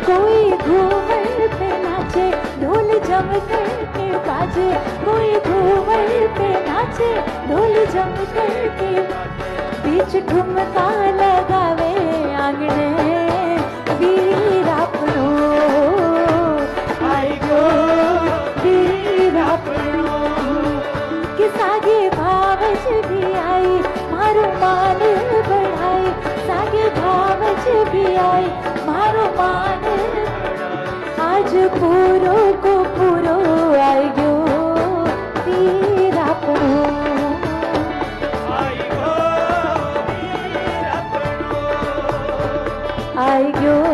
कोई घूमर पे नाचे ढोल जम करके बाजे, कोई घूमर पे नाचे ढोल जम करके, बीच ठुमका लगावे आंगणे वीरापणो आई गो वीरापणो कि सागे भावज भी आई मारो मान बढ़ाई, सागे भावज भी आई मारो मान, आज पूरो को पूरो आई गयो वीरापणो आई गयो